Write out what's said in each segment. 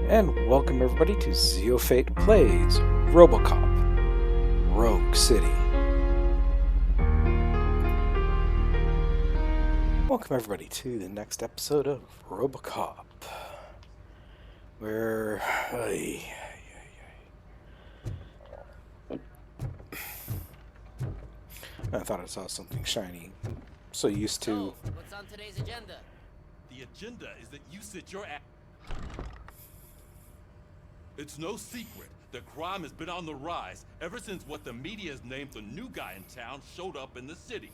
And welcome everybody to Zeofate Plays Robocop Rogue City. Welcome everybody to the next episode of Robocop, where I thought I saw something shiny. So used to. So, what's on today's agenda? The agenda is that you sit your ass. It's no secret that crime has been on the rise ever since what the media has named the new guy in town showed up in the city.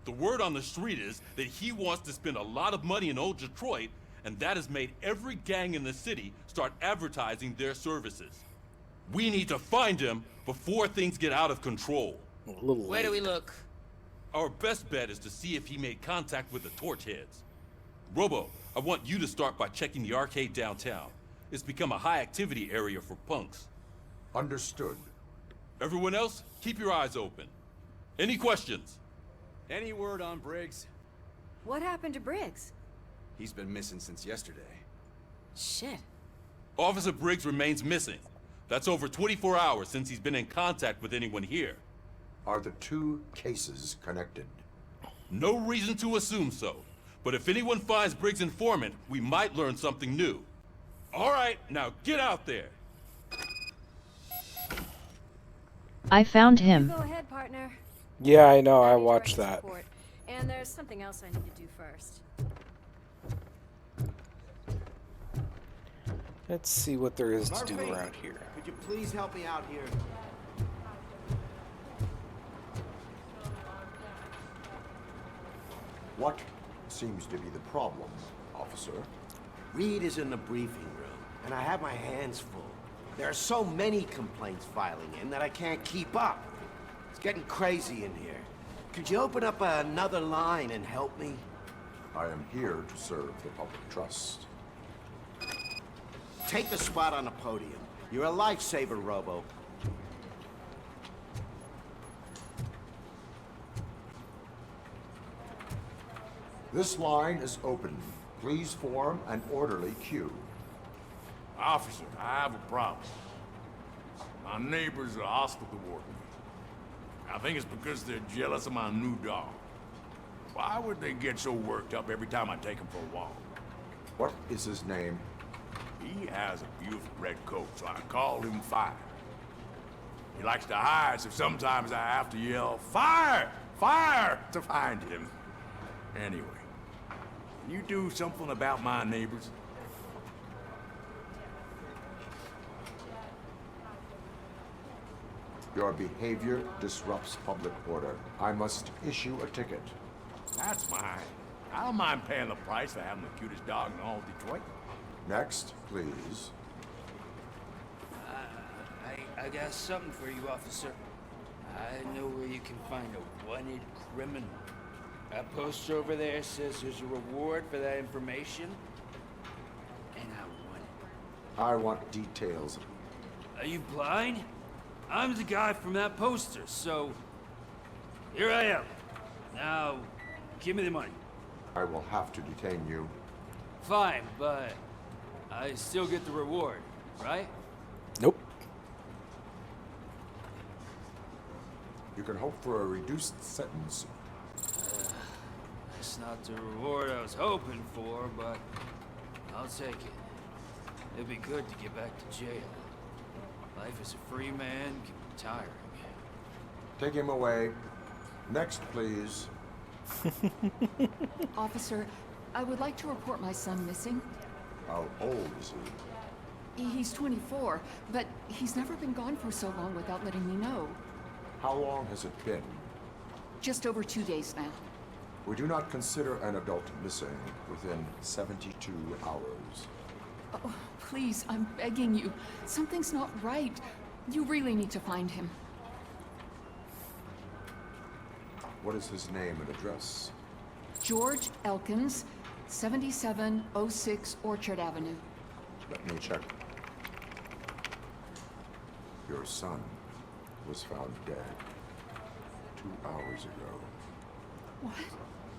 The word on the street is that he wants to spend a lot of money in old Detroit, and that has made every gang in the city start advertising their services. We need to find him before things get out of control. Where do we look? Our best bet is to see if he made contact with the torch heads. Robo, I want you to start by checking the arcade downtown. It's become a high-activity area for punks. Understood. Everyone else, keep your eyes open. Any questions? Any word on Briggs? What happened to Briggs? He's been missing since yesterday. Shit. Officer Briggs remains missing. That's over 24 hours since he's been in contact with anyone here. Are the two cases connected? No reason to assume so. But if anyone finds Briggs' informant, we might learn something new. All right, now get out there. I found him. Go ahead, partner. Yeah, I know. I need to watched write that. support. And there's something else I need to do first. Let's see what there is to do Murphy, around here. Could you please help me out here? What seems to be the problem, officer? Reed is in the briefing room, and I have my hands full. There are so many complaints filing in that I can't keep up. It's getting crazy in here. Could you open up another line and help me? I am here to serve the public trust. Take the spot on the podium. You're a lifesaver, Robo. This line is open. Please form an orderly queue. Officer, I have a problem. My neighbors are hostile toward me. I think it's because they're jealous of my new dog. Why would they get so worked up every time I take him for a walk? What is his name? He has a beautiful red coat, so I call him Fire. He likes to hide, so sometimes I have to yell, "Fire! Fire!" to find him. Anyway, can you do something about my neighbors? Your behavior disrupts public order. I must issue a ticket. That's fine. I don't mind paying the price for having the cutest dog in all of Detroit. Next, please. I got something for you, officer. I know where you can find a wanted criminal. That poster over there says there's a reward for that information, and I want it. I want details. Are you blind? I'm the guy from that poster, so here I am. Now, give me the money. I will have to detain you. Fine, but I still get the reward, right? Nope. You can hope for a reduced sentence. That's not the reward I was hoping for, but I'll take it. It'd be good to get back to jail. Life as a free man can be tiring. Take him away. Next, please. Officer, I would like to report my son missing. How old is he? He's 24, but he's never been gone for so long without letting me know. How long has it been? Just over 2 days now. We do not consider an adult missing within 72 hours. Oh, please, I'm begging you. Something's not right. You really need to find him. What is his name and address? George Elkins, 7706 Orchard Avenue. Let me check. Your son was found dead 2 hours ago. What?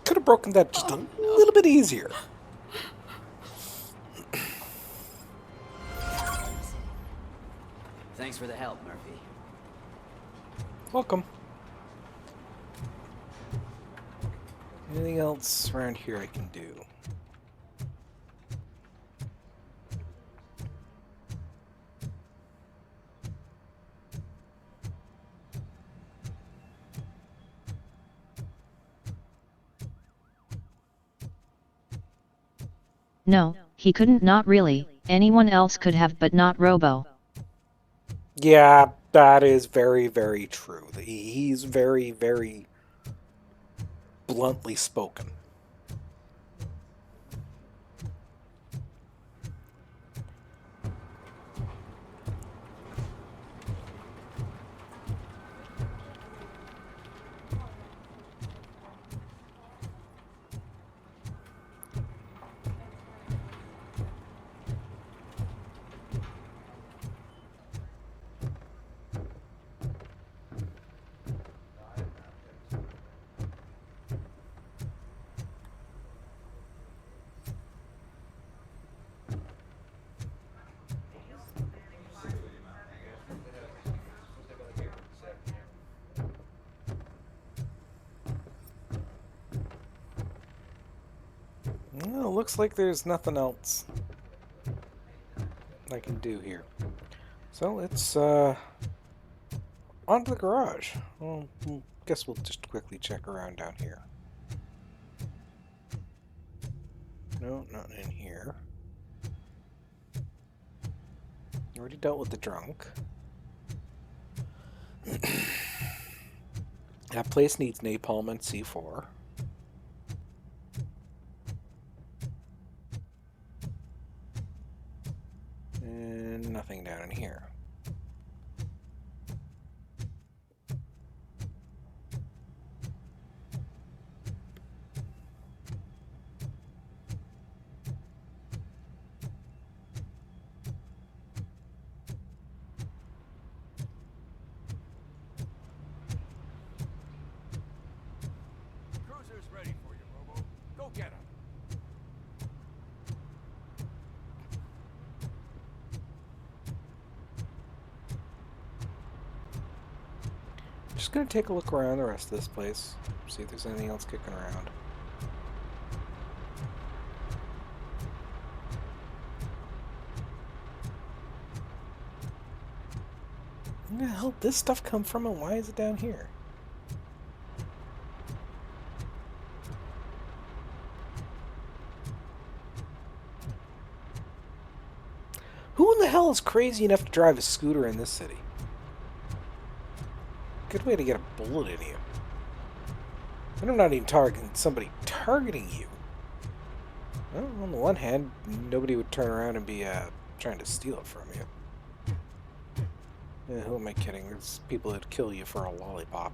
Could have broken that just a little bit easier. Thanks for the help, Murphy. Welcome. Anything else around here I can do? No, he couldn't, not really. Anyone else could have, but not Robo. Yeah, that is very, very true. He's very, very bluntly spoken. Well, looks like there's nothing else I can do here. So let's onto the garage. Well, guess we'll just quickly check around down here. No, not in here. Already dealt with the drunk. That place needs napalm and C4. And nothing down in here. Cruiser's ready for you, Robo. Go get him. Just gonna take a look around the rest of this place, see if there's anything else kicking around. Where the hell did this stuff come from and why is it down here? Who in the hell is crazy enough to drive a scooter in this city? Good way to get a bullet in you. And I'm not even targeting somebody targeting you. Well, on the one hand, nobody would turn around and be trying to steal it from you. Who am I kidding? There's people that'd kill you for a lollipop.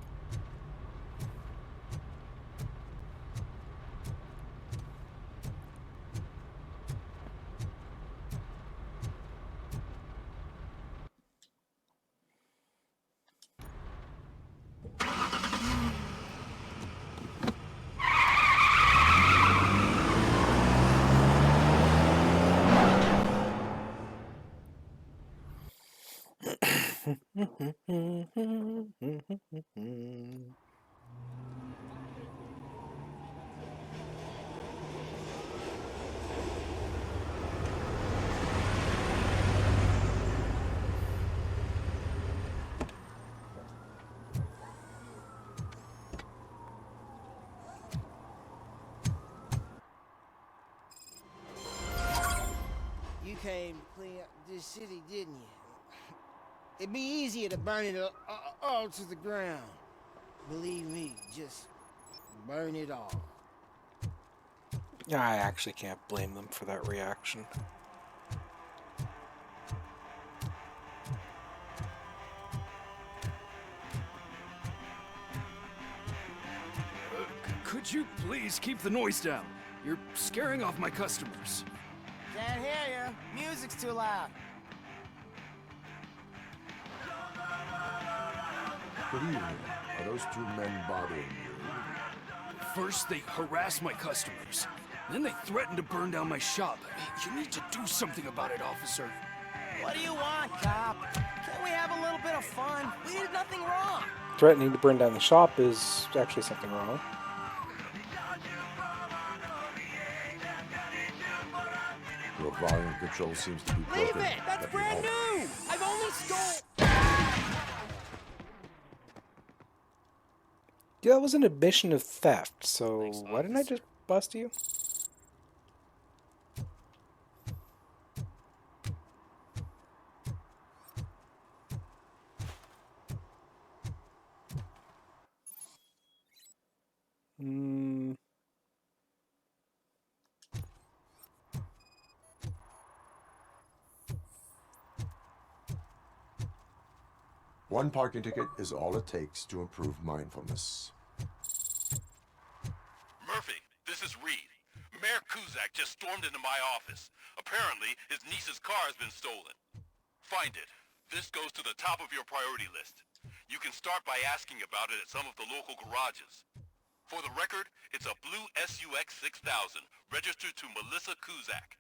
You came to clean up this city, didn't you? It'd be easier to burn it all to the ground. Believe me, just burn it all. I actually can't blame them for that reaction. Could you please keep the noise down? You're scaring off my customers. Can't hear you. Music's too loud. Good evening. Are those two men bothering you? First, they harass my customers. Then they threaten to burn down my shop. You need to do something about it, officer. What do you want, cop? Can't we have a little bit of fun? We did nothing wrong. Threatening to burn down the shop is actually something wrong. Your volume control seems to be broken. Leave it! That's Let me brand help. new! I've only stole... Yeah, that was an admission of theft, so Thanks, why didn't I officer. just bust you? Hmm. One parking ticket is all it takes to improve mindfulness. Murphy, this is Reed. Mayor Kuzak just stormed into my office. Apparently, his niece's car has been stolen. Find it. This goes to the top of your priority list. You can start by asking about it at some of the local garages. For the record, it's a blue SUX 6000, registered to Melissa Kuzak.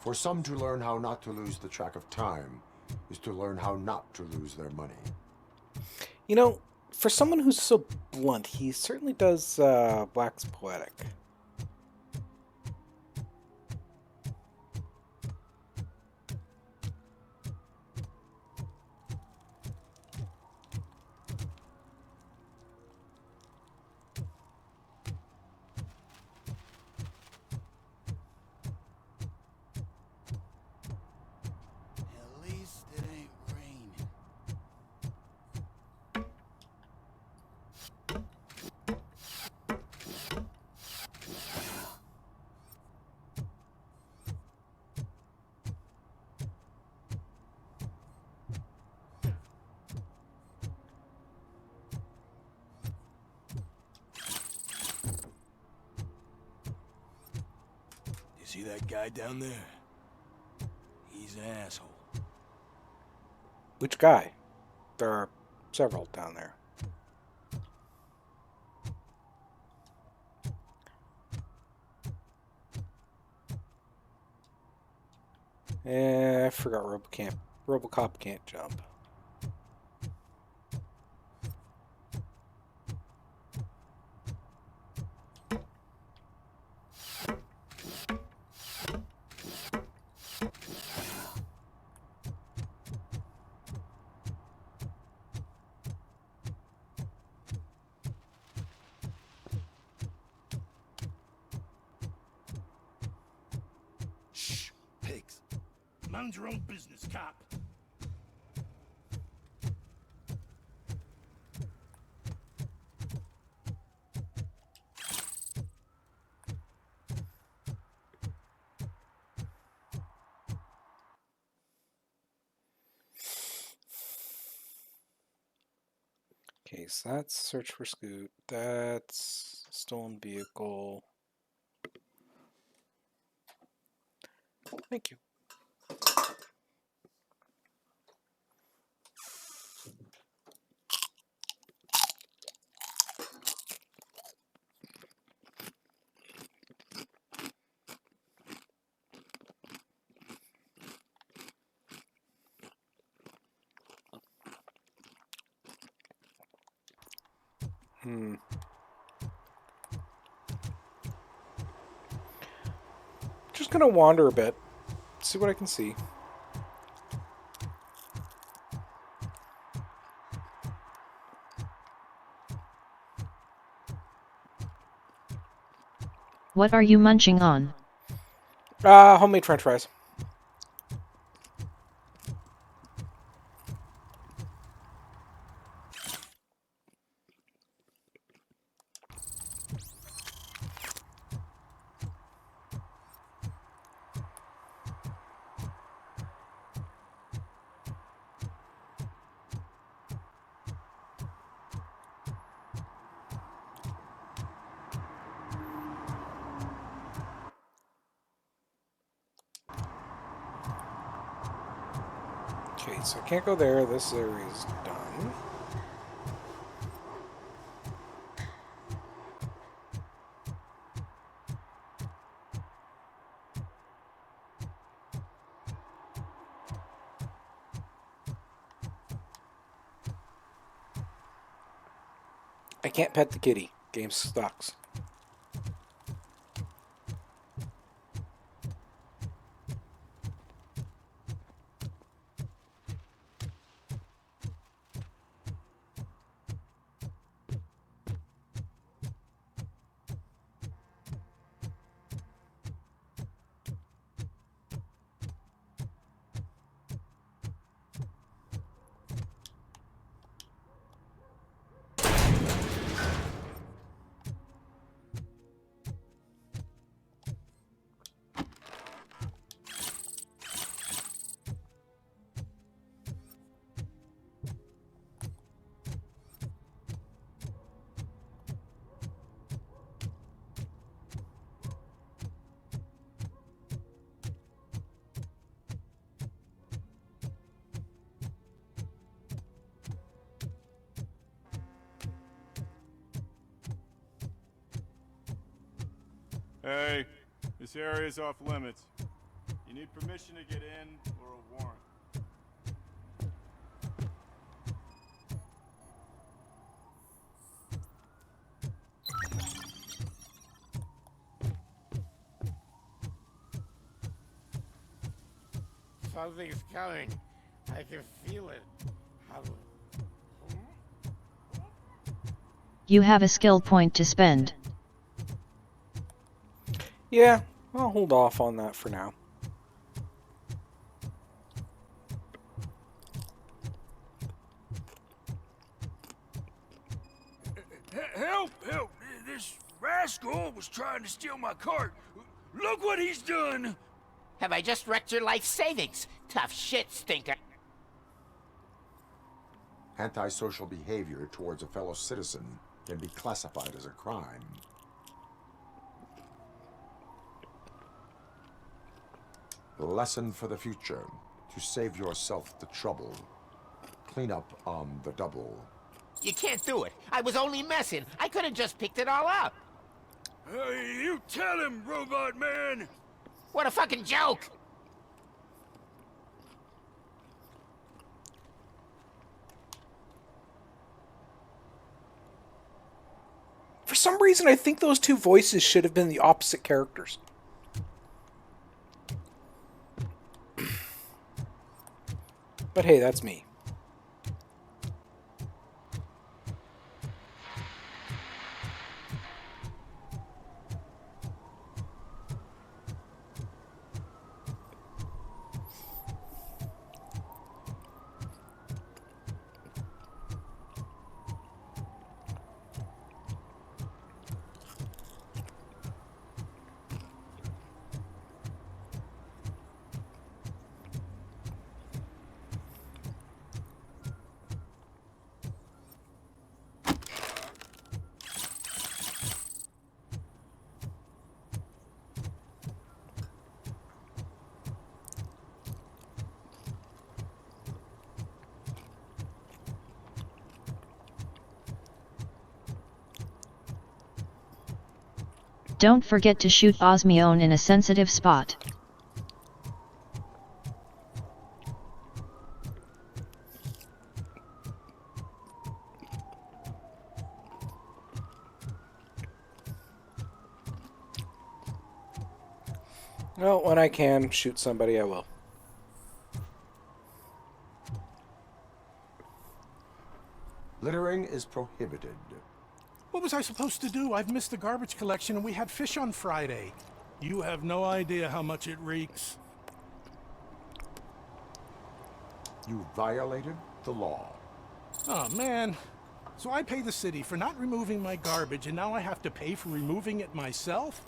For some to learn how not to lose the track of time is to learn how not to lose their money. You know, for someone who's so blunt, he certainly does wax poetic. At least it ain't raining. You see that guy down there? He's an asshole. Which guy? There are several down there. I forgot Robocop can't jump. Shh, pigs. Mind your own business, cop. Okay, so that's search for Scoot. That's stolen vehicle. Thank you. Just gonna wander a bit, see what I can see. What are you munching on? Homemade French fries. Okay, so I can't go there. This area is done. I can't pet the kitty. Game sucks. Hey, this area is off limits. You need permission to get in or a warrant. Something's coming. I can feel it. You have a skill point to spend. Yeah, I'll hold off on that for now. Help! Help! This rascal was trying to steal my cart. Look what he's done! Have I just wrecked your life savings? Tough shit, stinker. Antisocial behavior towards a fellow citizen can be classified as a crime. The lesson for the future: to save yourself the trouble. Clean up on the double. You can't do it. I was only messing. I could have just picked it all up. You tell him, Robot Man! What a fucking joke! For some reason, I think those two voices should have been the opposite characters. But hey, that's me. Don't forget to shoot Osmione in a sensitive spot. Well, when I can shoot somebody, I will. Littering is prohibited. What was I supposed to do? I've missed the garbage collection and we had fish on Friday. You have no idea how much it reeks. You violated the law. Oh, man. So I pay the city for not removing my garbage, and now I have to pay for removing it myself?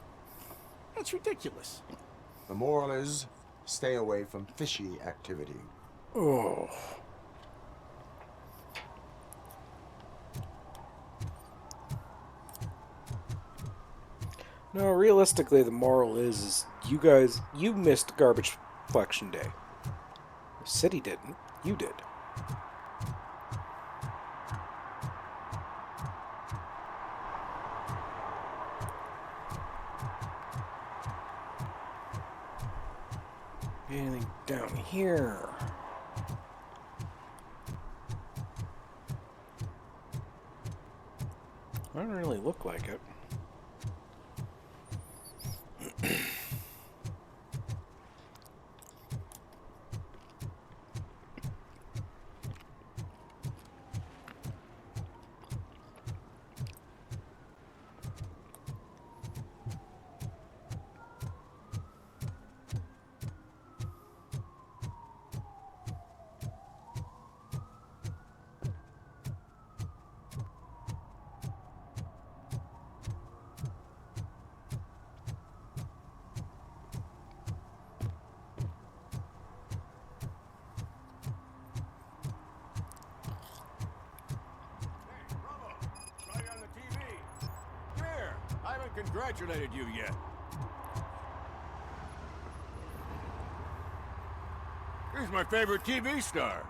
That's ridiculous. The moral is, stay away from fishy activity. Oh. No, realistically, the moral is you missed garbage collection day. The city didn't. You did. Anything down here? Doesn't really look like it. Congratulated you yet. Here's my favorite TV star.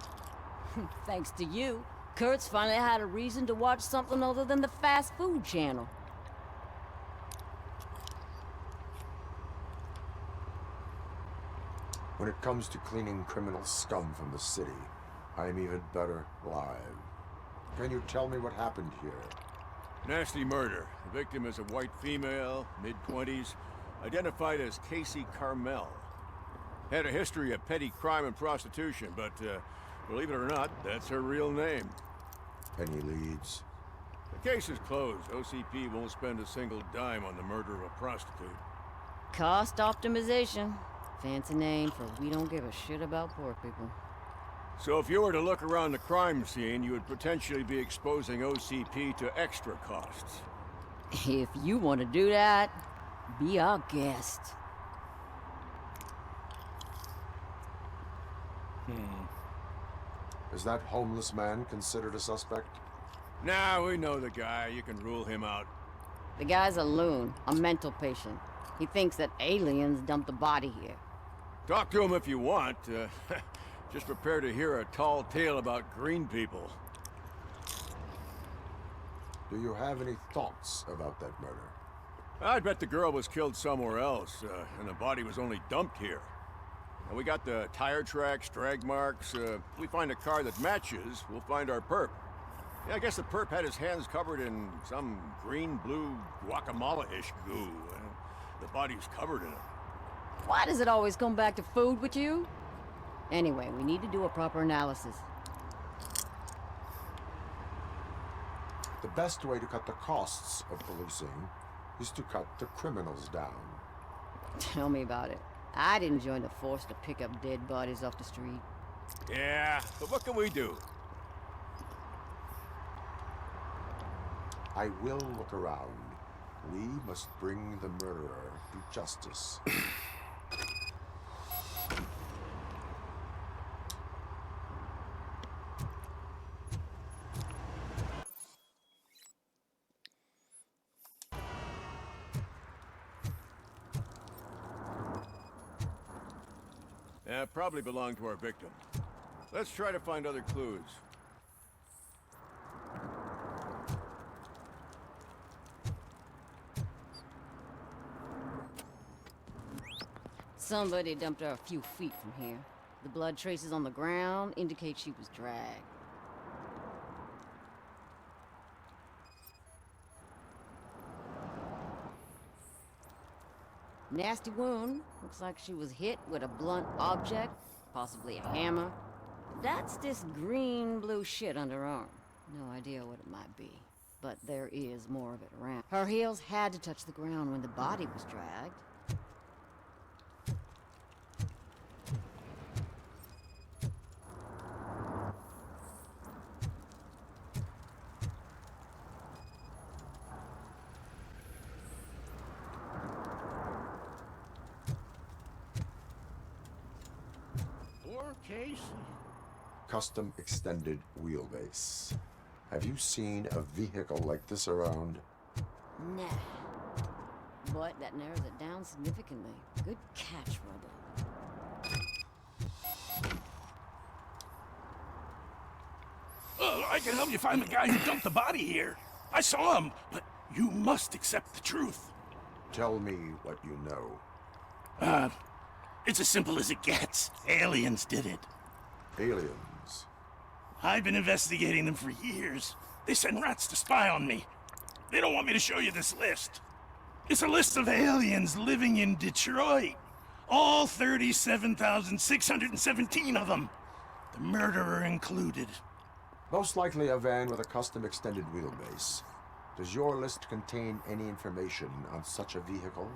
Thanks to you, Kurt's finally had a reason to watch something other than the fast food channel. When it comes to cleaning criminal scum from the city, I am even better live. Can you tell me what happened here? Nasty murder. The victim is a white female, mid-20s, identified as Casey Carmel. Had a history of petty crime and prostitution, but believe it or not, that's her real name. Any leads? The case is closed. OCP won't spend a single dime on the murder of a prostitute. Cost optimization. Fancy name for we don't give a shit about poor people. So if you were to look around the crime scene, you would potentially be exposing OCP to extra costs. If you want to do that, be our guest. Is that homeless man considered a suspect? Nah, we know the guy. You can rule him out. The guy's a loon, a mental patient. He thinks that aliens dumped the body here. Talk to him if you want. Just prepare to hear a tall tale about green people. Do you have any thoughts about that murder? I bet the girl was killed somewhere else, and the body was only dumped here. And we got the tire tracks, drag marks. We find a car that matches, we'll find our perp. Yeah, I guess the perp had his hands covered in some green-blue guacamole-ish goo. The body's covered in it. Why does it always come back to food with you? Anyway, we need to do a proper analysis. The best way to cut the costs of policing is to cut the criminals down. Tell me about it. I didn't join the force to pick up dead bodies off the street. Yeah, but what can we do? I will look around. We must bring the murderer to justice. Probably belonged to our victim. Let's try to find other clues. Somebody dumped her a few feet from here. The blood traces on the ground indicate she was dragged. Nasty wound. Looks like she was hit with a blunt object, possibly a hammer. That's this green-blue shit under her arm. No idea what it might be. but there is more of it around. Her heels had to touch the ground when the body was dragged. Poor Casey. Custom extended wheelbase. Have you seen a vehicle like this around? Nah. But that narrows it down significantly. Good catch, Robo. I can help you find the guy who dumped the body here. I saw him, but you must accept the truth. Tell me what you know. It's as simple as it gets. Aliens did it. Aliens? I've been investigating them for years. They send rats to spy on me. They don't want me to show you this list. It's a list of aliens living in Detroit. All 37,617 of them. The murderer included. Most likely a van with a custom extended wheelbase. Does your list contain any information on such a vehicle?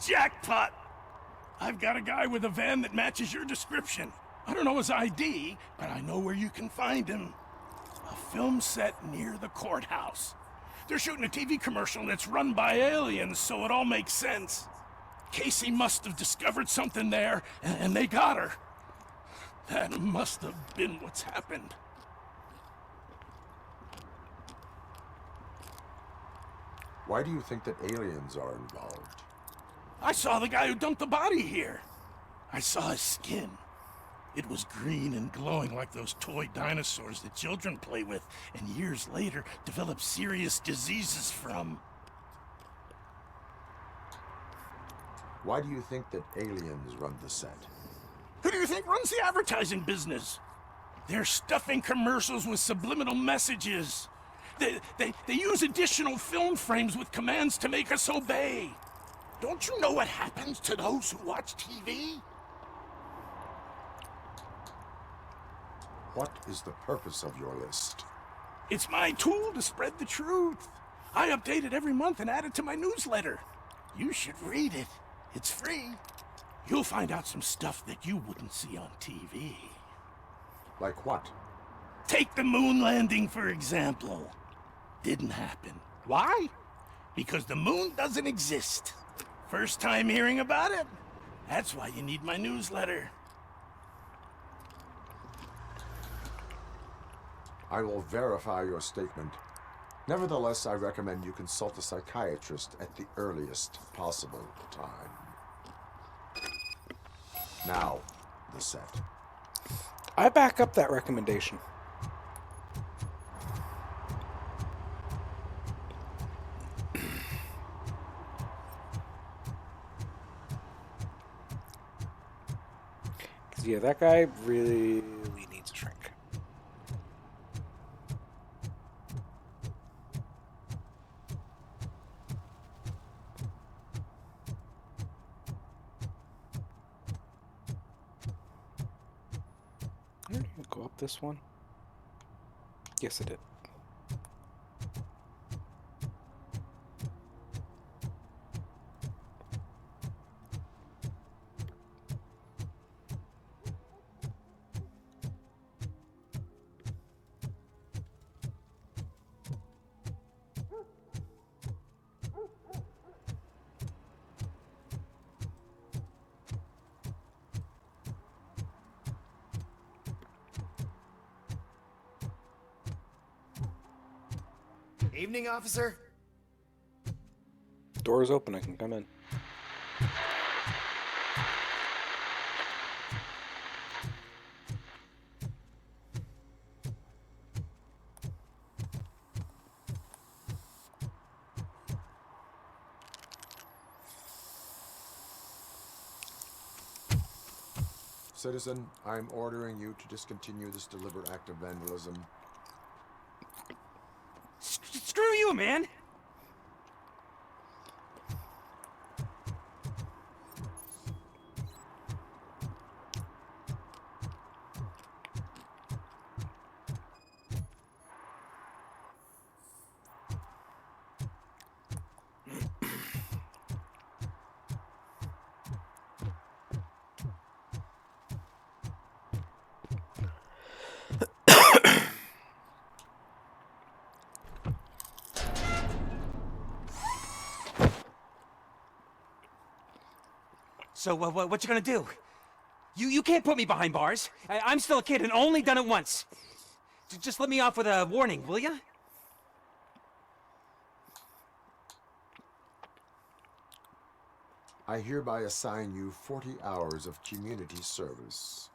Jackpot! I've got a guy with a van that matches your description. I don't know his ID, but I know where you can find him. A film set near the courthouse. They're shooting a TV commercial that's run by aliens, so it all makes sense. Casey must have discovered something there, and they got her. That must have been what's happened. Why do you think that aliens are involved? I saw the guy who dumped the body here. I saw his skin. It was green and glowing like those toy dinosaurs that children play with, and years later develop serious diseases from. Why do you think that aliens run the set? Who do you think runs the advertising business? They're stuffing commercials with subliminal messages. They use additional film frames with commands to make us obey. Don't you know what happens to those who watch TV? What is the purpose of your list? It's my tool to spread the truth. I update it every month and add it to my newsletter. You should read it. It's free. You'll find out some stuff that you wouldn't see on TV. Like what? Take the moon landing, for example. Didn't happen. Why? Because the moon doesn't exist. First time hearing about it? That's why you need my newsletter. I will verify your statement. Nevertheless, I recommend you consult a psychiatrist at the earliest possible time. Now, the set. I back up that recommendation. Because, yeah, that guy really needs a shrink. Go up this one? Yes, it did. Evening, officer. Door's open, I can come in. Citizen, I'm ordering you to discontinue this deliberate act of vandalism. Screw you, man! So, what you gonna do? You can't put me behind bars. I'm still a kid and only done it once. Just let me off with a warning, will ya? I hereby assign you 40 hours of community service.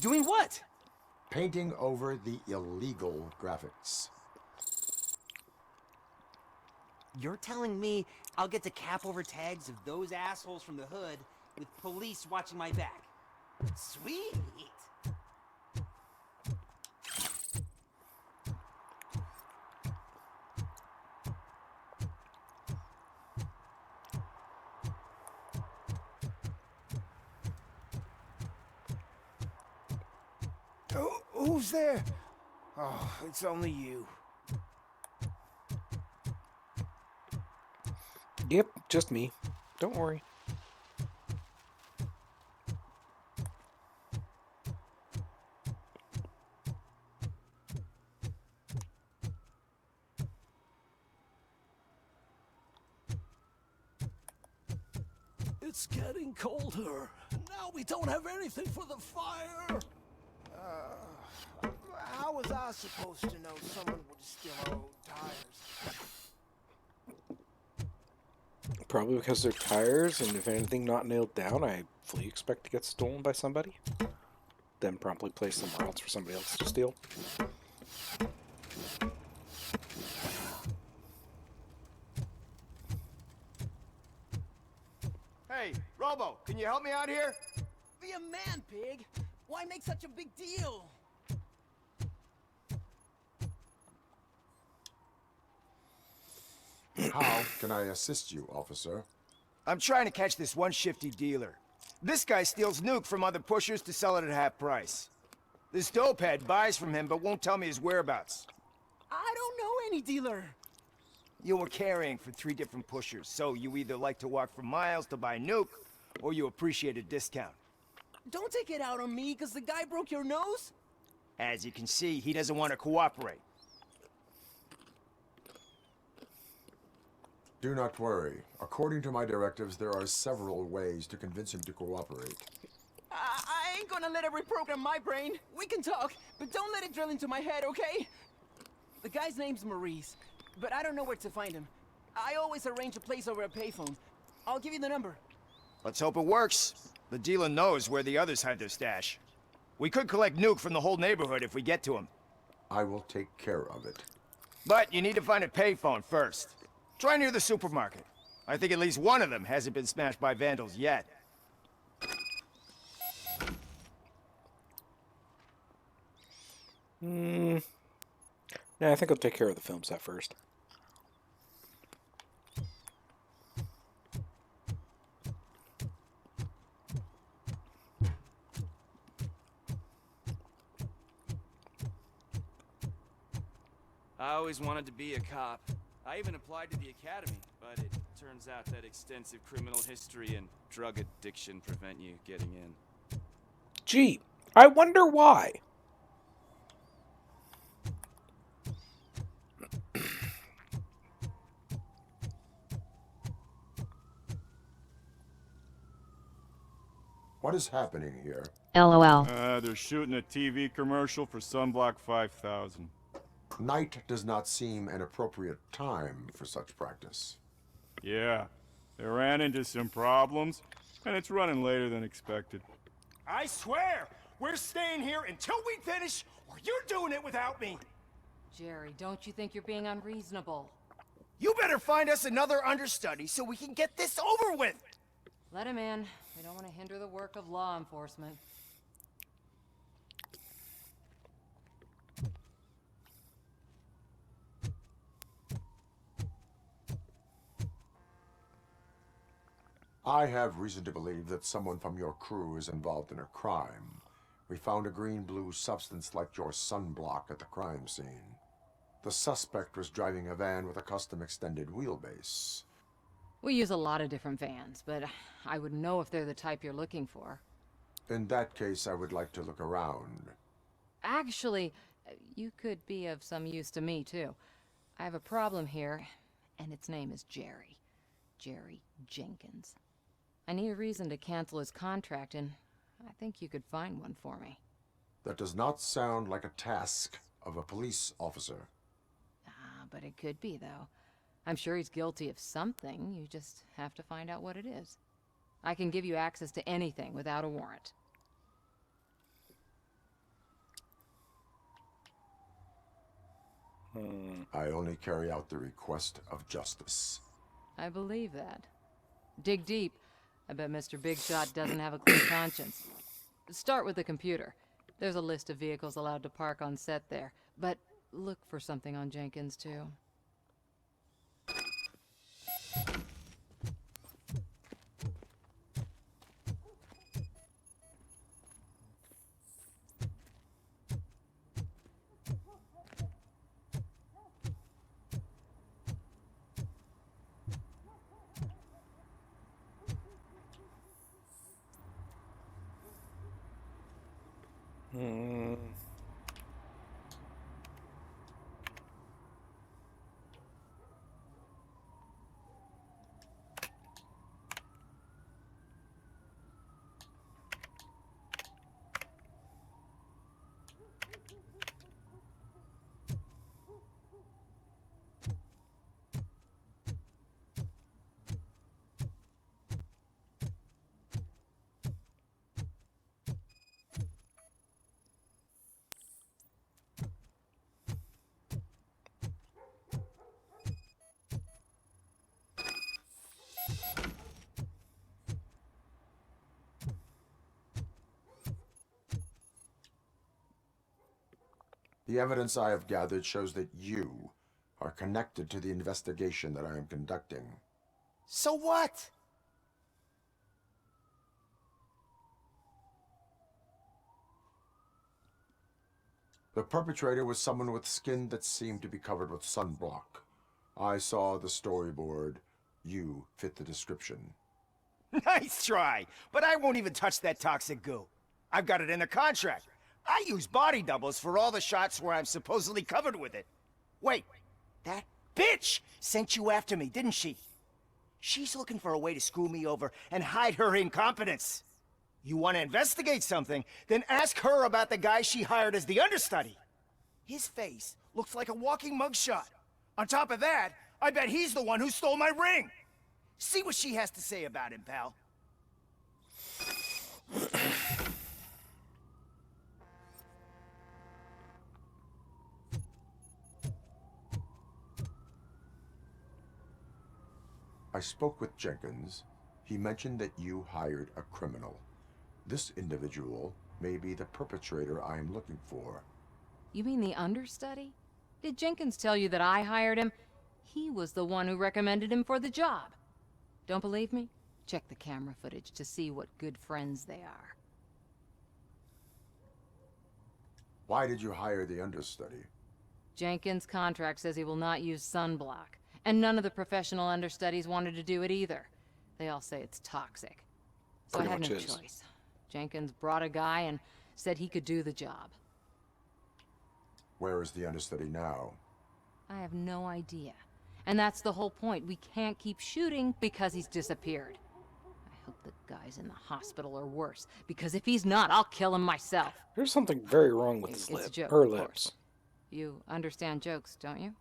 Doing what? Painting over the illegal graphics. You're telling me I'll get to cap over tags of those assholes from the hood with police watching my back? Sweet! Who's there? Oh, it's only you. Yep, just me. Don't worry. It's getting colder. Now we don't have anything for the fire. How was I supposed to know someone would steal our old tires? Probably because they're tires, and if anything not nailed down, I fully expect to get stolen by somebody. Then promptly placed somewhere else for somebody else to steal. Hey, Robo, can you help me out here? Be a man, pig. Why make such a big deal? How can I assist you, officer? I'm trying to catch this one shifty dealer. This guy steals nuke from other pushers to sell it at half price. This dopehead buys from him but won't tell me his whereabouts. I don't know any dealer. You were carrying for 3 different pushers, so you either like to walk for miles to buy nuke, or you appreciate a discount. Don't take it out on me, because the guy broke your nose? As you can see, he doesn't want to cooperate. Do not worry. According to my directives, there are several ways to convince him to cooperate. I ain't gonna let it reprogram my brain. We can talk, but don't let it drill into my head, okay? The guy's name's Maurice, but I don't know where to find him. I always arrange a place over a payphone. I'll give you the number. Let's hope it works. The dealer knows where the others hide their stash. We could collect nuke from the whole neighborhood if we get to him. I will take care of it. But you need to find a payphone first. Try near the supermarket. I think at least one of them hasn't been smashed by vandals yet. Yeah, I think I'll take care of the film set first. I always wanted to be a cop. I even applied to the academy, but it turns out that extensive criminal history and drug addiction prevent you getting in. Gee, I wonder why. What is happening here? LOL. They're shooting a TV commercial for Sunblock 5000. Night does not seem an appropriate time for such practice. Yeah, they ran into some problems, and it's running later than expected. I swear, we're staying here until we finish, or you're doing it without me. Jerry, don't you think you're being unreasonable? You better find us another understudy so we can get this over with! Let him in. We don't want to hinder the work of law enforcement. I have reason to believe that someone from your crew is involved in a crime. We found a green-blue substance like your sunblock at the crime scene. The suspect was driving a van with a custom extended wheelbase. We use a lot of different vans, but I wouldn't know if they're the type you're looking for. In that case, I would like to look around. Actually, you could be of some use to me, too. I have a problem here, and its name is Jerry. Jerry Jenkins. I need a reason to cancel his contract, and I think you could find one for me. That does not sound like a task of a police officer. Ah, but it could be, though. I'm sure he's guilty of something. You just have to find out what it is. I can give you access to anything without a warrant. I only carry out the request of justice. I believe that. Dig deep. I bet Mr. Big Shot doesn't have a clean conscience. Start with the computer. There's a list of vehicles allowed to park on set there, but look for something on Jenkins, too. The evidence I have gathered shows that you are connected to the investigation that I am conducting. So what? The perpetrator was someone with skin that seemed to be covered with sunblock. I saw the storyboard. You fit the description. Nice try, but I won't even touch that toxic goo. I've got it in the contract. I use body doubles for all the shots where I'm supposedly covered with it. Wait, that bitch sent you after me, didn't she? She's looking for a way to screw me over and hide her incompetence. You want to investigate something, then ask her about the guy she hired as the understudy. His face looks like a walking mugshot. On top of that, I bet he's the one who stole my ring. See what she has to say about him, pal. I spoke with Jenkins. He mentioned that you hired a criminal. This individual may be the perpetrator I am looking for. You mean the understudy? Did Jenkins tell you that I hired him? He was the one who recommended him for the job. Don't believe me? Check the camera footage to see what good friends they are. Why did you hire the understudy? Jenkins' contract says he will not use sunblock, and none of the professional understudies wanted to do it either. They all say it's toxic. So I had no choice. Jenkins brought a guy and said he could do the job. Where is the understudy now? I have no idea. And that's the whole point. We can't keep shooting because he's disappeared. I hope the guy's in the hospital or worse, because if he's not, I'll kill him myself. There's something very wrong with his It's a lip. joke, Her of course. lips. You understand jokes, don't you?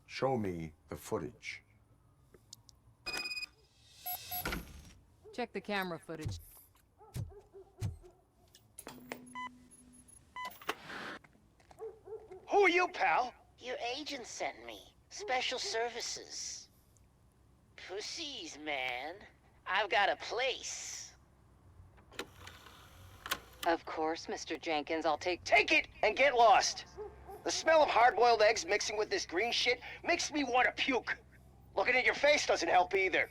Show me the footage. Check the camera footage. Who are you, pal? Your agent sent me. Special services. Pussies, man. I've got a place. Of course, Mr. Jenkins, I'll take it and get lost. The smell of hard-boiled eggs mixing with this green shit makes me want to puke. Looking at your face doesn't help either.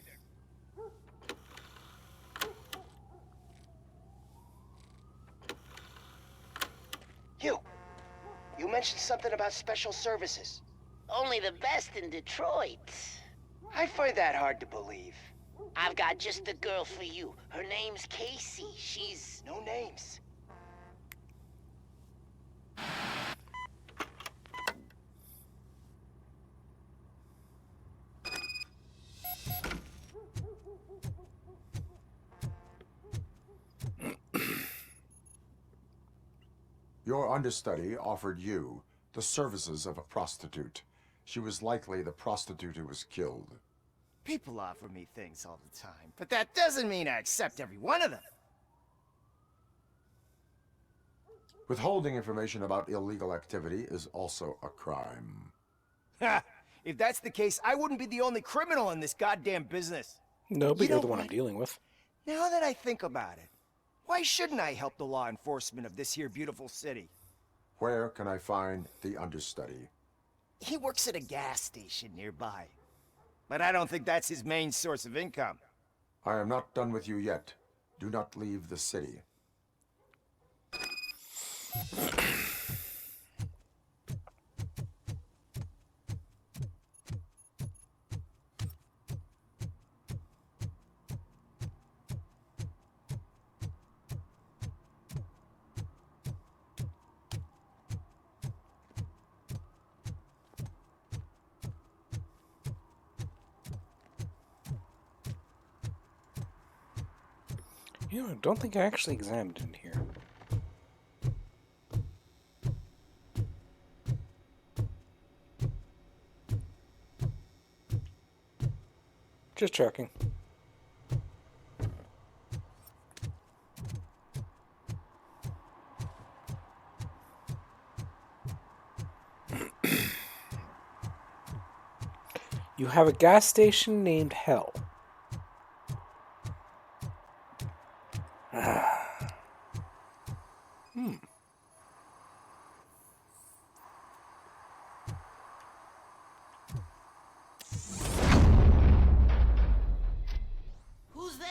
You mentioned something about special services. Only the best in Detroit. I find that hard to believe. I've got just the girl for you. Her name's Casey. She's... No names. Your understudy offered you the services of a prostitute. She was likely the prostitute who was killed. People offer me things all the time, but that doesn't mean I accept every one of them. Withholding information about illegal activity is also a crime. Ha! If that's the case, I wouldn't be the only criminal in this goddamn business. No, but You you're know the one what? I'm dealing with. Now that I think about it, why shouldn't I help the law enforcement of this here beautiful city? Where can I find the understudy? He works at a gas station nearby. But I don't think that's his main source of income. I am not done with you yet. Do not leave the city. You know, I don't think I actually examined in here. Just checking. You have a gas station named Hell. Who's there?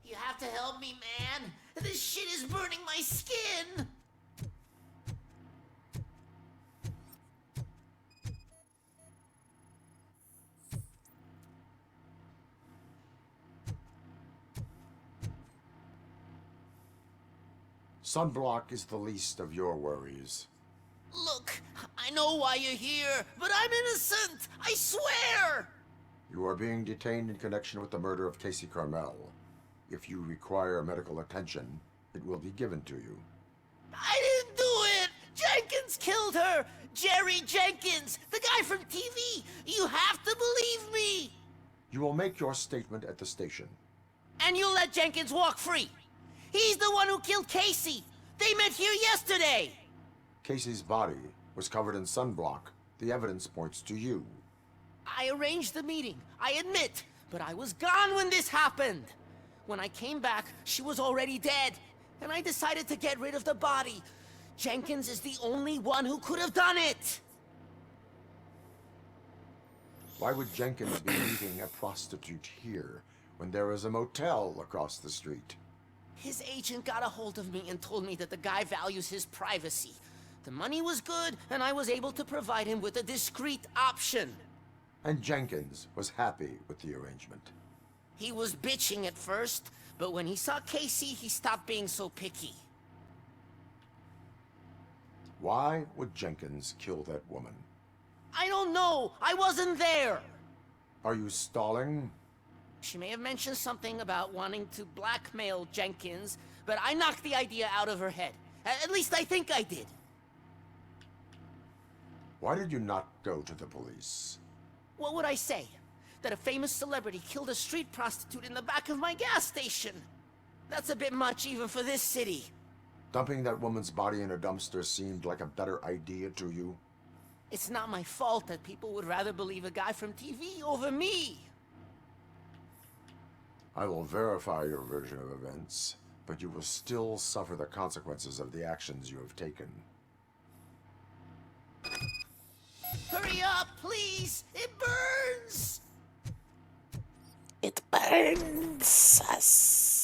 You have to help me, man. This shit is burning my skin. Sunblock is the least of your worries. Look, I know why you're here, but I'm innocent. I swear. You are being detained in connection with the murder of Casey Carmel. If you require medical attention, it will be given to you. I didn't do it. Jenkins killed her. Jerry Jenkins, the guy from TV. You have to believe me. You will make your statement at the station. And you'll let Jenkins walk free. He's the one who killed Casey. They met here yesterday. Casey's body was covered in sunblock. The evidence points to you. I arranged the meeting, I admit, but I was gone when this happened. When I came back, she was already dead, and I decided to get rid of the body. Jenkins is the only one who could have done it. Why would Jenkins be meeting a prostitute here when there is a motel across the street? His agent got a hold of me and told me that the guy values his privacy. The money was good, and I was able to provide him with a discreet option. And Jenkins was happy with the arrangement. He was bitching at first, but when he saw Casey, he stopped being so picky. Why would Jenkins kill that woman? I don't know. I wasn't there. Are you stalling? She may have mentioned something about wanting to blackmail Jenkins, but I knocked the idea out of her head. At least I think I did. Why did you not go to the police? What would I say? That a famous celebrity killed a street prostitute in the back of my gas station? That's a bit much even for this city. Dumping that woman's body in a dumpster seemed like a better idea to you? It's not my fault that people would rather believe a guy from TV over me. I will verify your version of events, but you will still suffer the consequences of the actions you have taken. Hurry up, please! It burns! It burns us.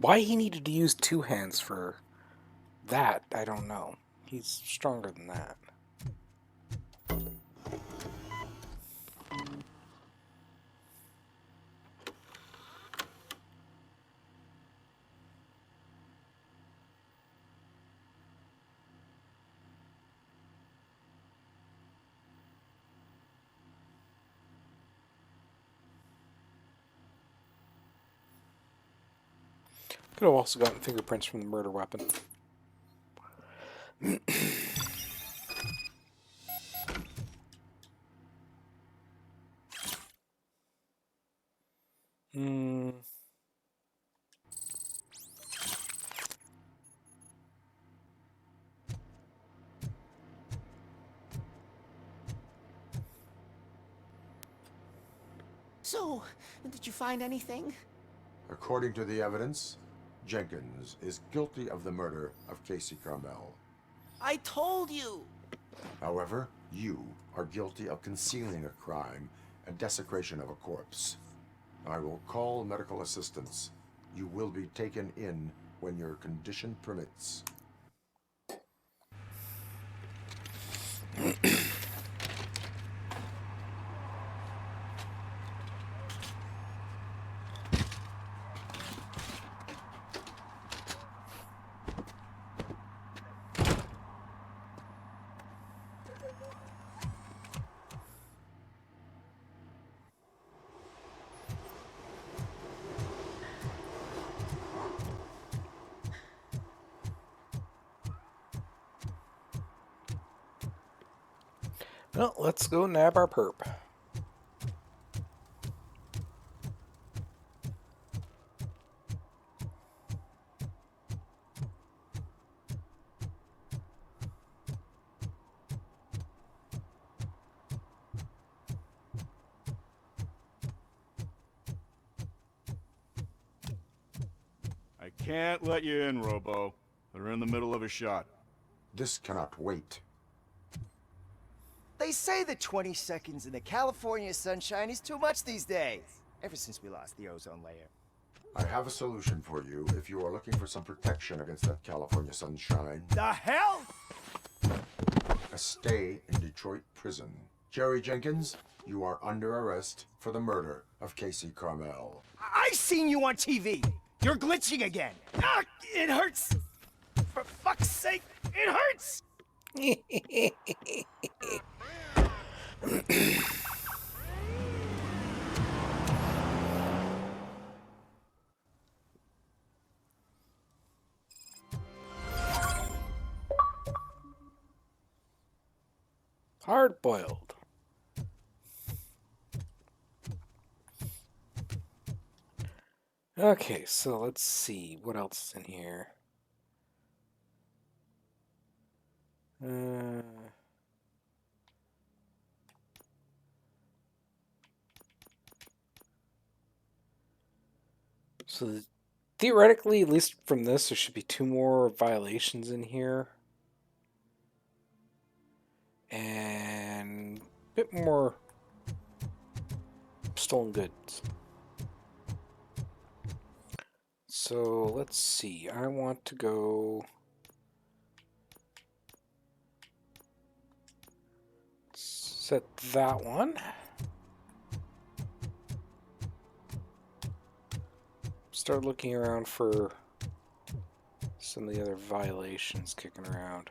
Why he needed to use two hands for that, I don't know. He's stronger than that. Could have also gotten fingerprints from the murder weapon. So, did you find anything? According to the evidence, Jenkins is guilty of the murder of Casey Carmel. I told you! However, you are guilty of concealing a crime and desecration of a corpse. I will call medical assistance. You will be taken in when your condition permits. Well, let's go nab our perp. I can't let you in, Robo. They're in the middle of a shot. This cannot wait. They say that 20 seconds in the California sunshine is too much these days. Ever since we lost the ozone layer. I have a solution for you if you are looking for some protection against that California sunshine. The hell? A stay in Detroit prison. Jerry Jenkins, you are under arrest for the murder of Casey Carmel. I seen you on TV. You're glitching again. Ah, it hurts. For fuck's sake, it hurts. Hard-boiled. Okay, so let's see what else is in here. So theoretically, at least from this, there should be 2 more violations in here. And a bit more stolen goods. So let's see. I want to go set that one. Start looking around for some of the other violations kicking around.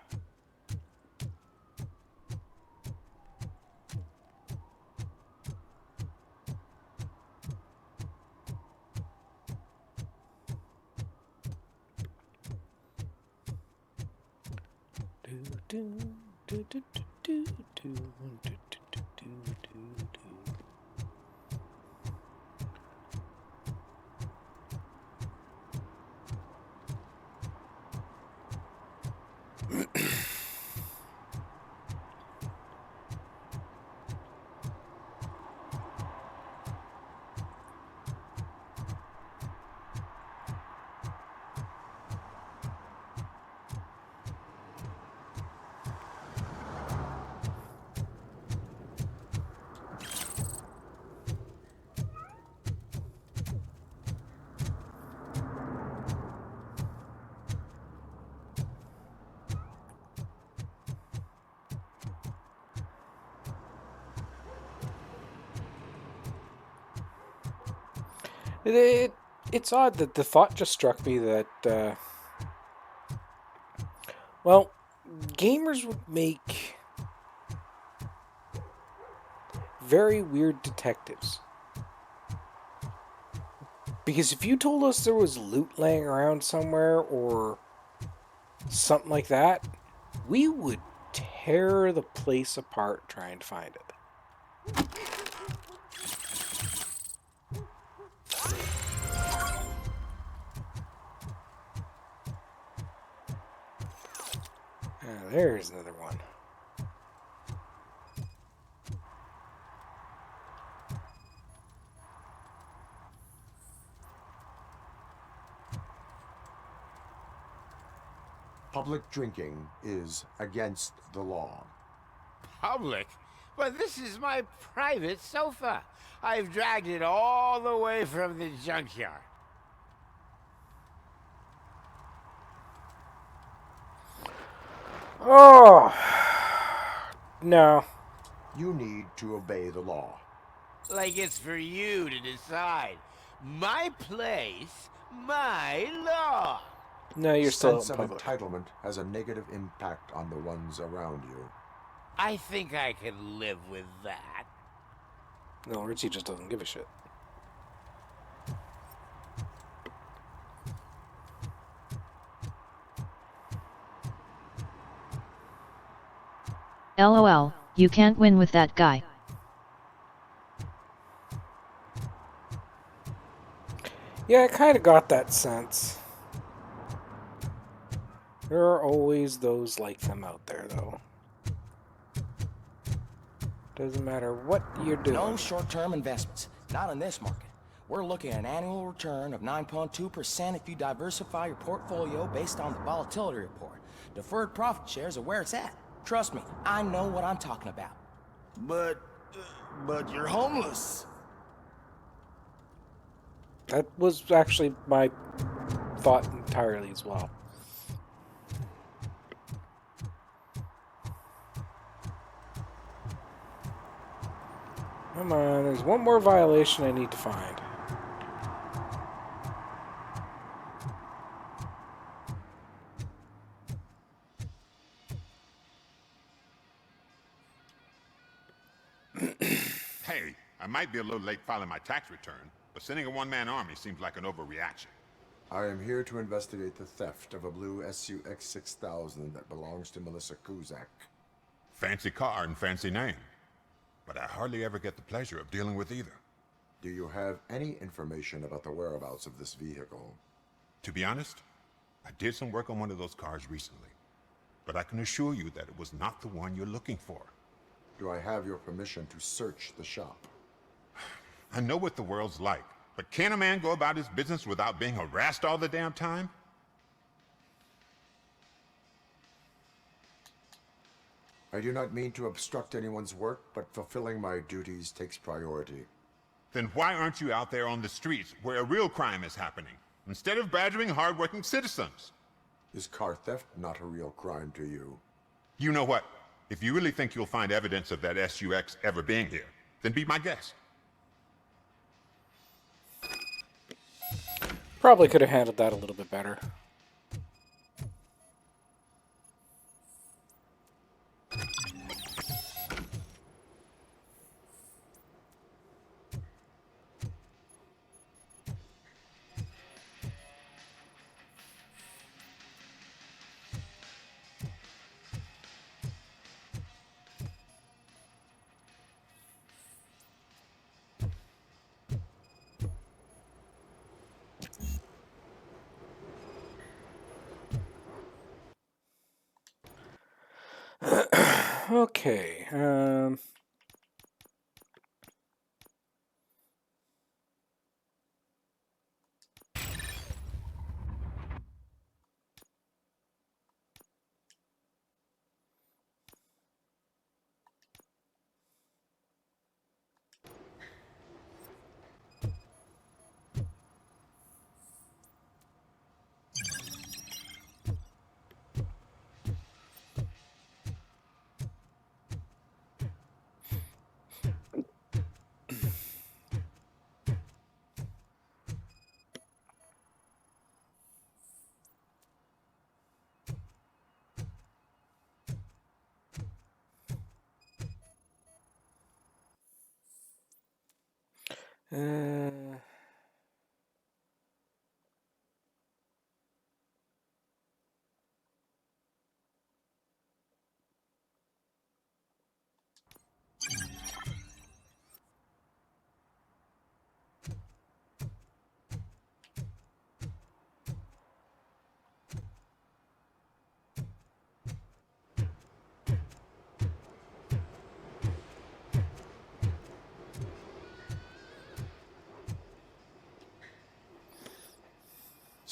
It's odd that the thought just struck me that, well, gamers would make very weird detectives. Because if you told us there was loot laying around somewhere or something like that, we would tear the place apart trying to find it. There's another one. Public drinking is against the law. Public? But this is my private sofa. I've dragged it all the way from the junkyard. Oh! No. You need to obey the law. Like it's for you to decide. My place, my law. No, you're still in Sense of public. entitlement has a negative impact on the ones around you. I think I can live with that. No, Richie just doesn't give a shit. LOL, you can't win with that guy. Yeah, I kind of got that sense. There are always those like them out there, though. Doesn't matter what you're doing. No short-term investments, not in this market. We're looking at an annual return of 9.2% if you diversify your portfolio based on the volatility report. Deferred profit shares are where it's at. Trust me, I know what I'm talking about. But you're homeless. That was actually my thought entirely as well. Come on, there's one more violation I need to find. Hey, I might be a little late filing my tax return, but sending a one-man army seems like an overreaction. I am here to investigate the theft of a blue SUX 6000 that belongs to Melissa Kuzak. Fancy car and fancy name. But I hardly ever get the pleasure of dealing with either. Do you have any information about the whereabouts of this vehicle? To be honest, I did some work on one of those cars recently, but I can assure you that it was not the one you're looking for. Do I have your permission to search the shop? I know what the world's like, but can a man go about his business without being harassed all the damn time? I do not mean to obstruct anyone's work, but fulfilling my duties takes priority. Then why aren't you out there on the streets where a real crime is happening, instead of badgering hardworking citizens? Is car theft not a real crime to you? You know what? If you really think you'll find evidence of that SUX ever being here, then be my guest. Probably could have handled that a little bit better. Okay,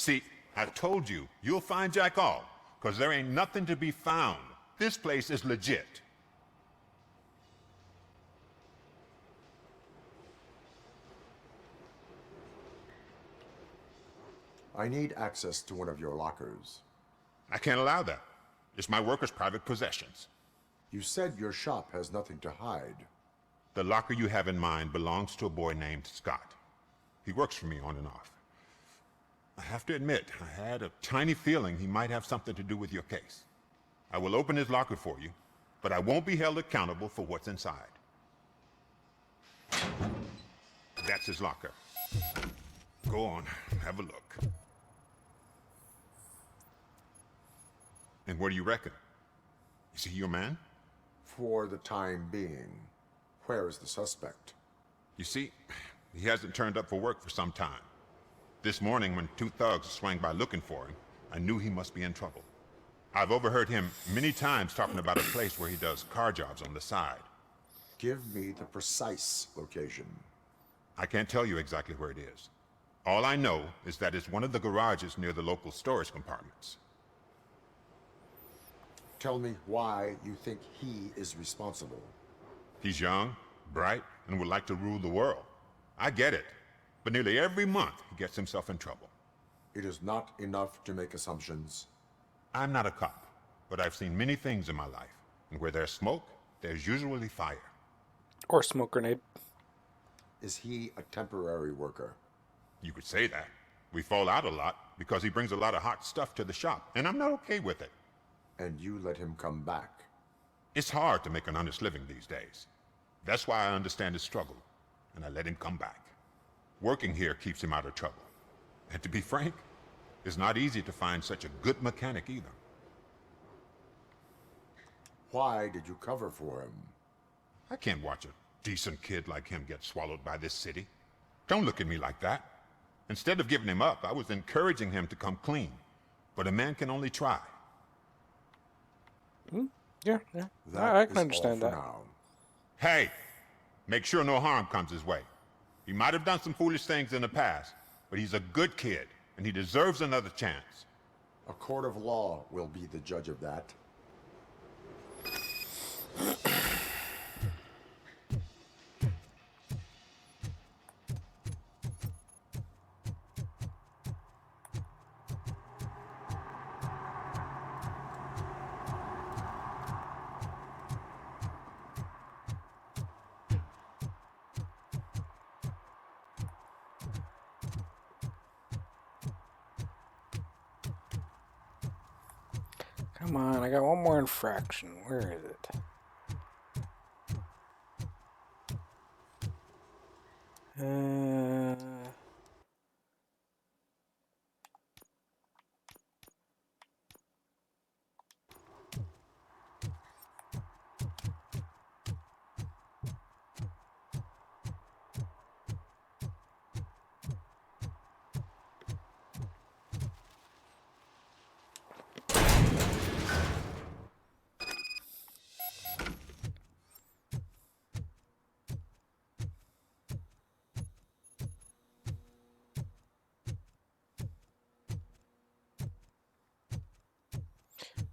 See, I told you, you'll find Jack all, because there ain't nothing to be found. This place is legit. I need access to one of your lockers. I can't allow that. It's my workers' private possessions. You said your shop has nothing to hide. The locker you have in mind belongs to a boy named Scott. He works for me on and off. I have to admit, I had a tiny feeling he might have something to do with your case. I will open his locker for you, but I won't be held accountable for what's inside. That's his locker. Go on, have a look. And what do you reckon? Is he your man? For the time being. Where is the suspect? You see, he hasn't turned up for work for some time. This morning, when two thugs swang by looking for him, I knew he must be in trouble. I've overheard him many times talking about a place where he does car jobs on the side. Give me the precise location. I can't tell you exactly where it is. All I know is that it's one of the garages near the local storage compartments. Tell me why you think he is responsible. He's young, bright, and would like to rule the world. I get it. But nearly every month, he gets himself in trouble. It is not enough to make assumptions. I'm not a cop, but I've seen many things in my life. And where there's smoke, there's usually fire. Or smoke grenade. Is he a temporary worker? You could say that. We fall out a lot because he brings a lot of hot stuff to the shop, and I'm not okay with it. And you let him come back? It's hard to make an honest living these days. That's why I understand his struggle, and I let him come back. Working here keeps him out of trouble. And to be frank, it's not easy to find such a good mechanic either. Why did you cover for him? I can't watch a decent kid like him get swallowed by this city. Don't look at me like that. Instead of giving him up, I was encouraging him to come clean. But a man can only try. Yeah. I can understand that. Now. Hey, make sure no harm comes his way. He might have done some foolish things in the past, but he's a good kid, and he deserves another chance. A court of law will be the judge of that. Come on, I got one more infraction. Where is it?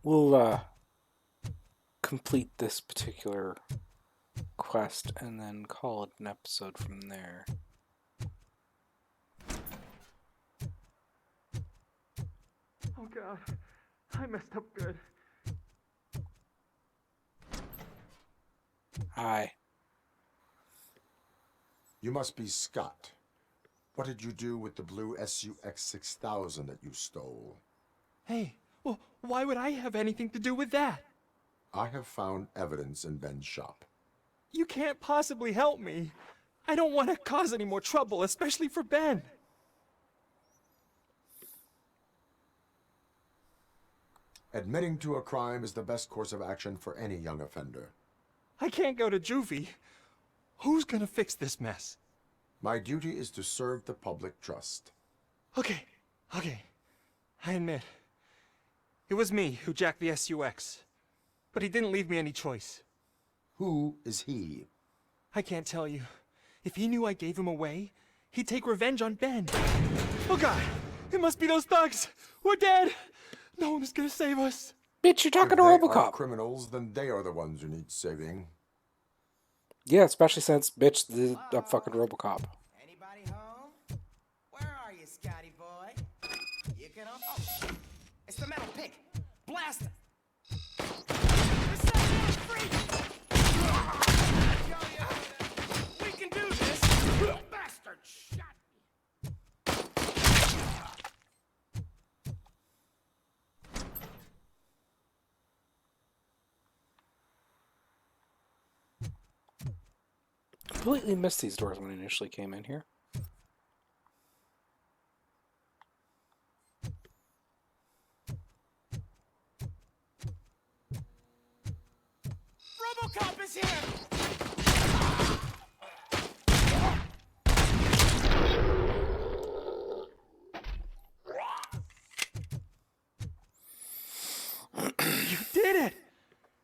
We'll complete this particular quest and then call it an episode from there. Oh God, I messed up good. Hi. You must be Scott. What did you do with the blue SUX 6000 that you stole? Hey, well, why would I have anything to do with that? I have found evidence in Ben's shop. You can't possibly help me. I don't want to cause any more trouble, especially for Ben. Admitting to a crime is the best course of action for any young offender. I can't go to juvie. Who's gonna fix this mess? My duty is to serve the public trust. Okay. I admit. It was me who jacked the SUX. But he didn't leave me any choice. Who is he? I can't tell you. If he knew I gave him away, he'd take revenge on Ben. Oh God! It must be those thugs! We're dead! No one is gonna save us. Bitch, you're talking to If they are Robocop. criminals, then they are the ones who need saving. Yeah, especially since, bitch, I'm fucking Robocop. Anybody home? Where are you, Scotty boy? You can oh, it's the metal pig. Blast it. We can do this! Bastard shot me! Completely missed these doors when I initially came in here. Robocop is here! You did it!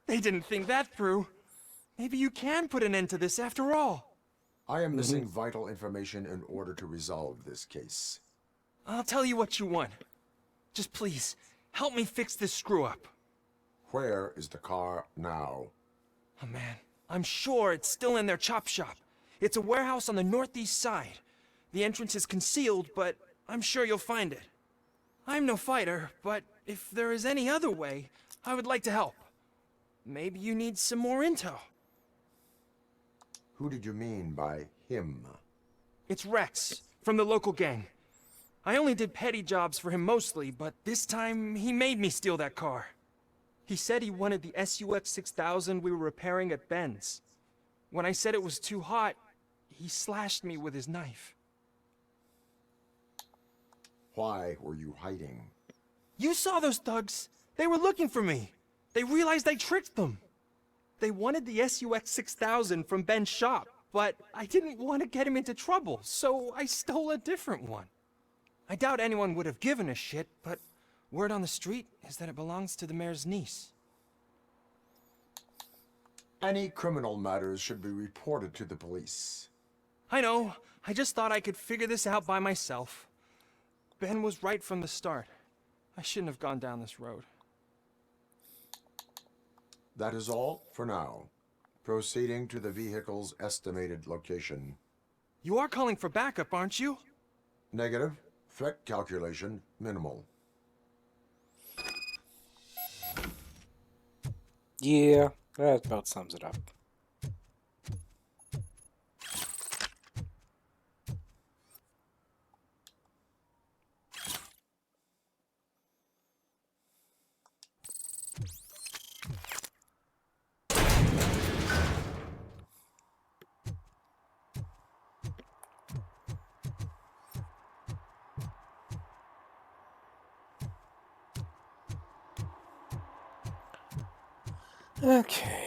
They didn't think that through. Maybe you can put an end to this after all. I am missing vital information in order to resolve this case. I'll tell you what you want. Just please, help me fix this screw-up. Where is the car now? Oh man, I'm sure it's still in their chop shop. It's a warehouse on the northeast side. The entrance is concealed, but I'm sure you'll find it. I'm no fighter, but if there is any other way, I would like to help. Maybe you need some more intel. Who did you mean by him? It's Rex, from the local gang. I only did petty jobs for him mostly, but this time he made me steal that car. He said he wanted the SUX 6000 we were repairing at Ben's. When I said it was too hot, he slashed me with his knife. Why were you hiding? You saw those thugs. They were looking for me. They realized I tricked them. They wanted the SUX 6000 from Ben's shop, but I didn't want to get him into trouble, so I stole a different one. I doubt anyone would have given a shit, but word on the street is that it belongs to the mayor's niece. Any criminal matters should be reported to the police. I know. I just thought I could figure this out by myself. Ben was right from the start. I shouldn't have gone down this road. That is all for now. Proceeding to the vehicle's estimated location. You are calling for backup, aren't you? Negative. Threat calculation minimal. Yeah, that about sums it up. Okay.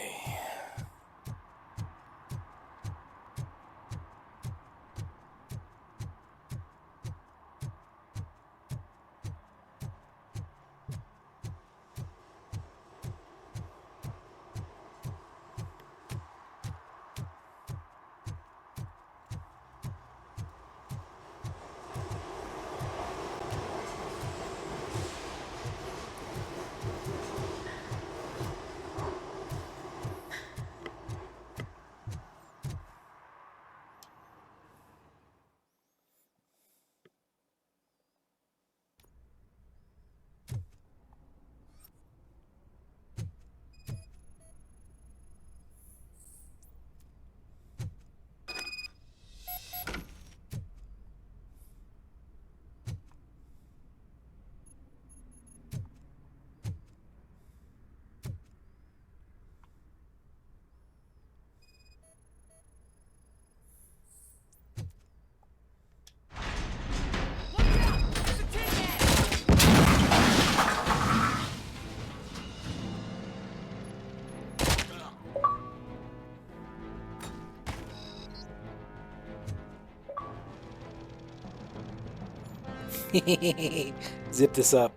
Zip this up.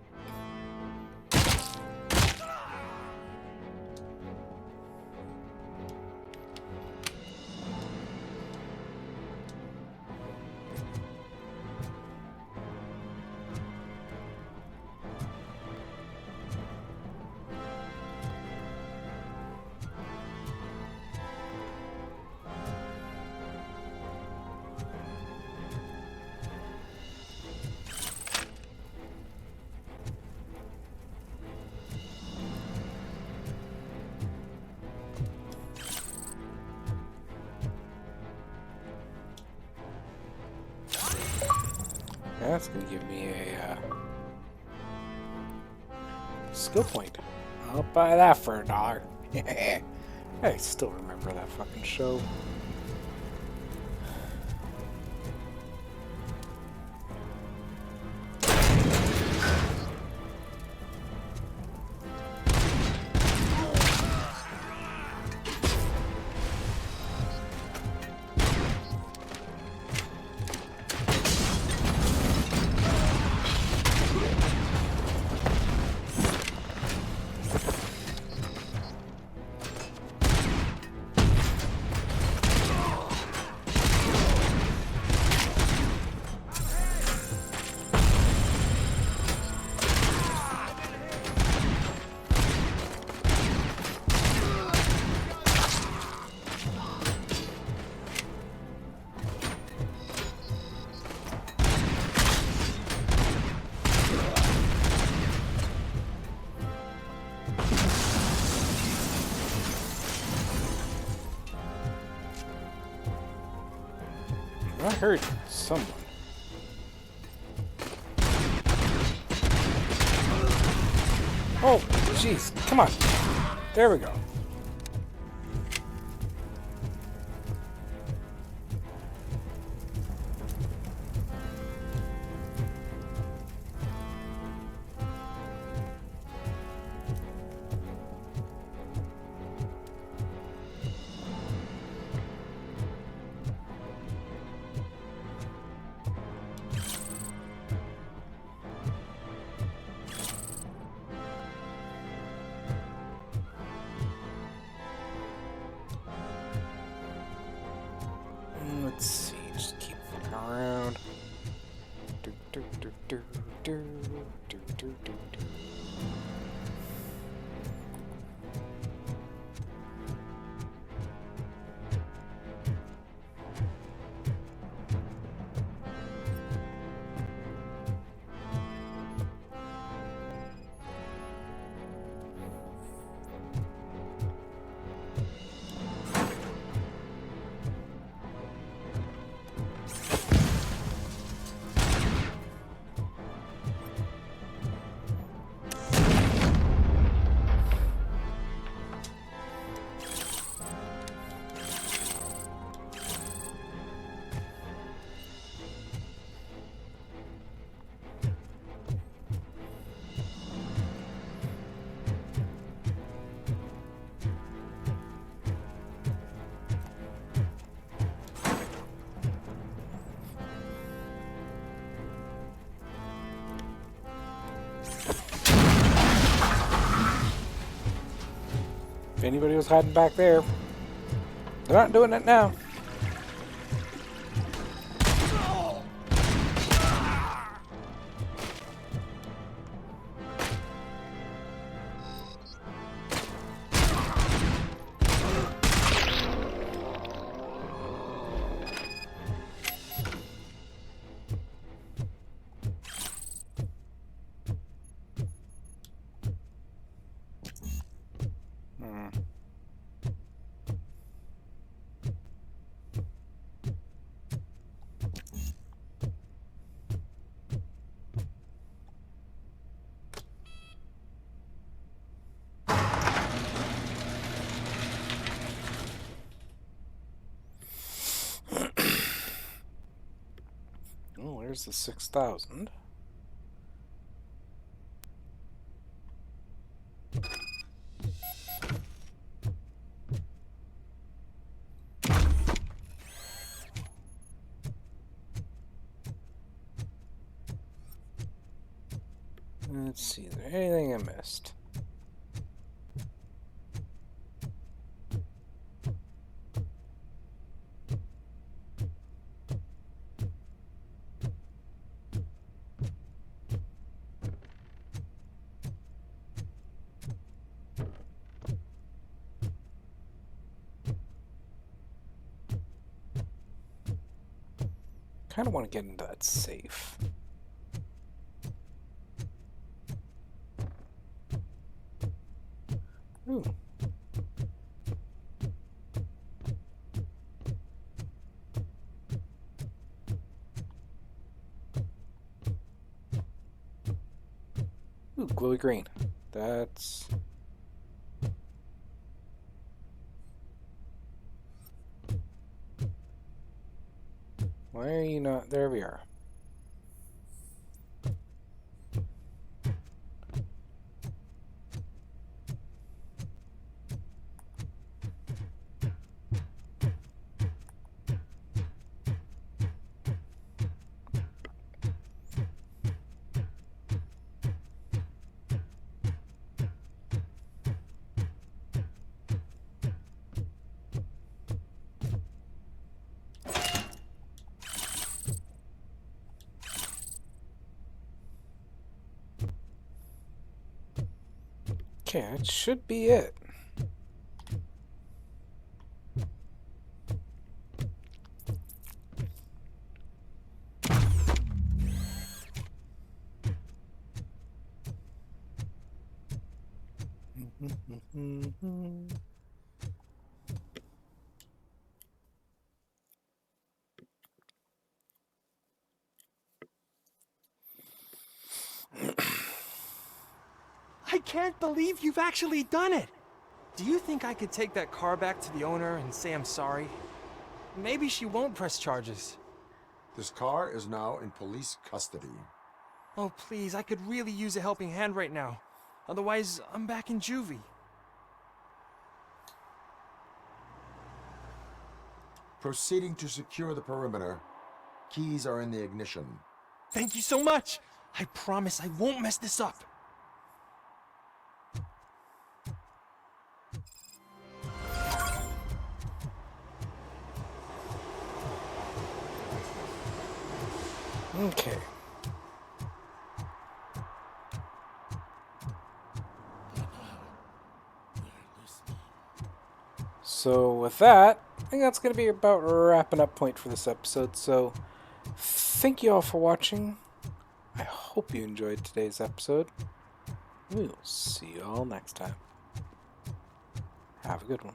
That's gonna give me a skill point. I'll buy that for $1. I still remember that fucking show. I heard someone. Oh, jeez. Come on. There we go. Let's see, just keep looking around. Do, do, do, do, do, do, do, do, do. If anybody was hiding back there, they're not doing it now. Oh, there's the 6,000. Let's see, is there anything I missed? I kind of want to get into that safe. Ooh. Ooh, glowy green. That's... Why are you not... There we are. Okay, it should be it. I can't believe you've actually done it! Do you think I could take that car back to the owner and say I'm sorry? Maybe she won't press charges. This car is now in police custody. Oh, please, I could really use a helping hand right now. Otherwise, I'm back in juvie. Proceeding to secure the perimeter. Keys are in the ignition. Thank you so much! I promise I won't mess this up. Okay. So with that, I think that's going to be about wrapping up point for this episode. So thank you all for watching. I hope you enjoyed today's episode. We'll see you all next time. Have a good one.